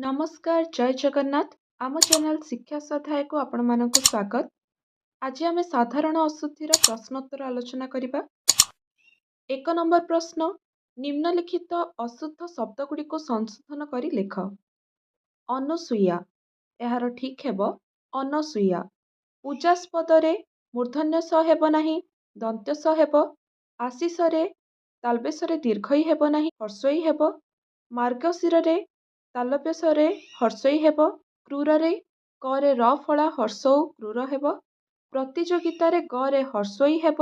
नमस्कार जय जगन्नाथ आम चैनल शिक्षा स्वाध्याय को आपण मानक स्वागत। आज आम साधारण अशुद्धि प्रश्नोत्तर आलोचना करिबा। एक नंबर प्रश्न निम्नलिखित अशुद्ध शब्दगुड़ी को संशोधन करी लेख। अनुसूया यार ठीक हेब अनसूया। पूजास्पद मूर्धन्य स हेब नाही दंत्य स हेब। आशीष तालबेश दीर्घई हेब नाही हर्षई हेब। मार्गशीर तालब्यस हर्षई हेब। क्रूर क र फला हर्षौ क्रूर हेब। प्रतियोगिता ग रे हर्षई हेब।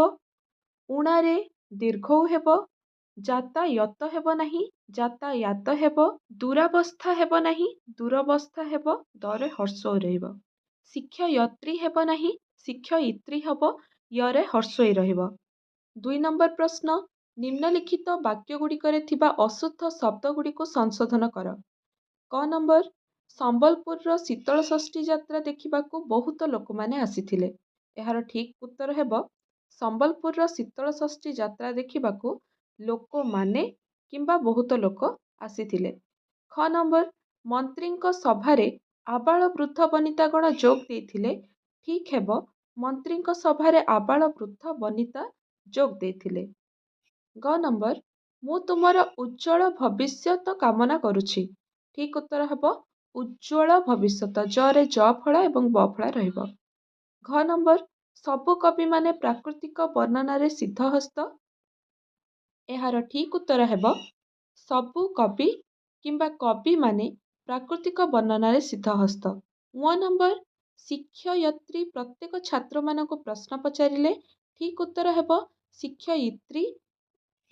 उणारे दीर्घौ हेब। यातायात हेब नाही यातायात हेब। दुरावस्था हेब नाही दुरवस्था हेब दरे हर्षौ रहिब। शिक्षयित्री हेब नाही शिक्षयित्री हेब ୟରେ हर्षई रहिब। 2 नंबर प्रश्न निम्नलिखित वाक्यगुड़िकरे थिबा अशुद्ध शब्दगुड़ी को संशोधन कर। क नंबर संबलपुर शीतल षष्ठी यात्रा देखिबाकू बहुत लोक माने आसीथिले। एहार ठीक उत्तर हेब संबलपुर शीतल षष्ठी यात्रा देखिबाकू लोक माने किंबा बहुत लोक आसीथिले। ख नंबर मंत्रींक सभारे आबाल वृद्ध वनितागण जोग देइथिले। ठीक हेब मंत्रींक सभारे आबाल वृद्ध वनिता जोग देइथिले। ग नंबर मु तुमर उज्जवल भविष्यत कामना करुछि। ठीक उत्तर हेब उज्जवल भविष्यत जरे ज फला एवं ब फला रहिब। घ नंबर सबु कवि माने प्राकृतिक वर्णना रे सिद्धहस्त। एहार ठीक उत्तर हेब सबु कवि किंबा कवि माने प्राकृतिक वर्णना रे सिद्धहस्त। व नंबर शिक्षयित्री प्रत्येक छात्र मानक प्रश्न पचारिले। ठीक उत्तर हेब शिक्षयित्री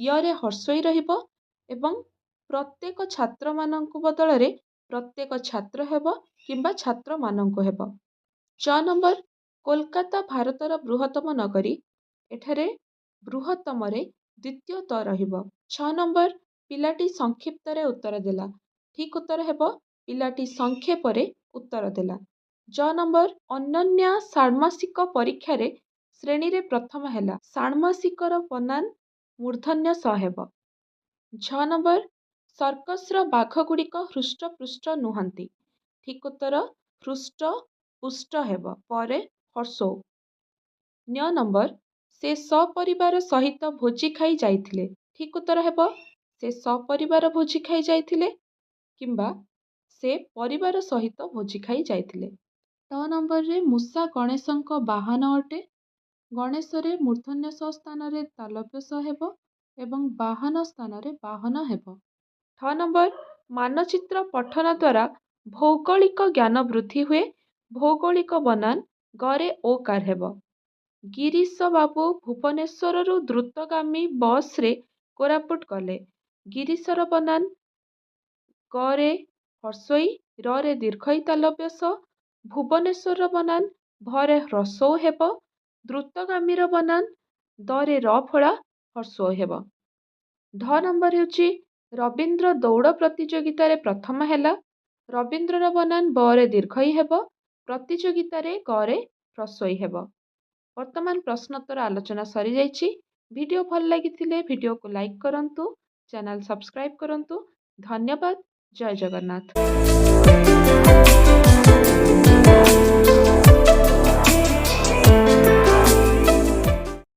ୟରେ हर्षई रहिब एवं प्रत्येक छात्र मानक बदल रे प्रत्येक छात्र हेब किंबा छात्र मानक हेब। च नंबर कोलकाता भारतर बृहत्तम नगरी एठारे बृहत्तम रे द्वितीय त रहिब। 6 नंबर पिलाटी संक्षिप्त रे उत्तर देला। ठीक उत्तर हेब पिलाटी संक्षेप रे उत्तर देला। ज नंबर अनन्या षाण्मासिक परीक्षा रे श्रेणी रे प्रथम हैला। षाण्मासिकर बनान मूर्धन्य स हेब। झ नंबर सर्कस बाघ गुड़िक हृष्ट पृष्ठ नुहंती। ठीक उत्तर हृष्ट पुष्ट हेब परे हर्षौ। न्य नंबर से सपरिवार सहित भोजी खाई जाइथिले। ठीक उत्तर हेब से सपरिवार भोजी खाई जाइथिले किंबा से परिवार सहित भोजी खाई जाइथिले। ट नंबर रे मूषा गणेशंक वाहन अटे। गणेश रे मूर्धन्य स स्थान रे तालव्य स हेब एवं वाहन स्थान रे वाहन हेब। ठ नंबर मानचित्र पठन द्वारा भौगोलिक ज्ञान वृद्धि हुए। भौगोलिक बनान गरे ओकार हेब। गिरीश बाबू भुवनेश्वर द्रुतगामी बस रे कोरापुट गले। गिरीशर बनान गरे हर्षई रे दीर्घई तालव्यस। भुवनेश्वर बनान भरे ह्रस्व हेब। द्रुतगामीर बनान दरे र फला हर्षौ हेब। ढ नंबर हेउची रवींद्र दौड़ प्रतियोगिता रे प्रथम हैला। रवींद्रर बनान बरे दीर्घई हेब प्रतियोगिता रे गरे ह्रस्वई हेब। वर्तमान प्रश्नोत्तर आलोचना सरी जाइछि। वीडियो भल लागिथिले वीडियो को लाइक करंतु चैनल सब्सक्राइब करंतु। धन्यवाद जय जगन्नाथ।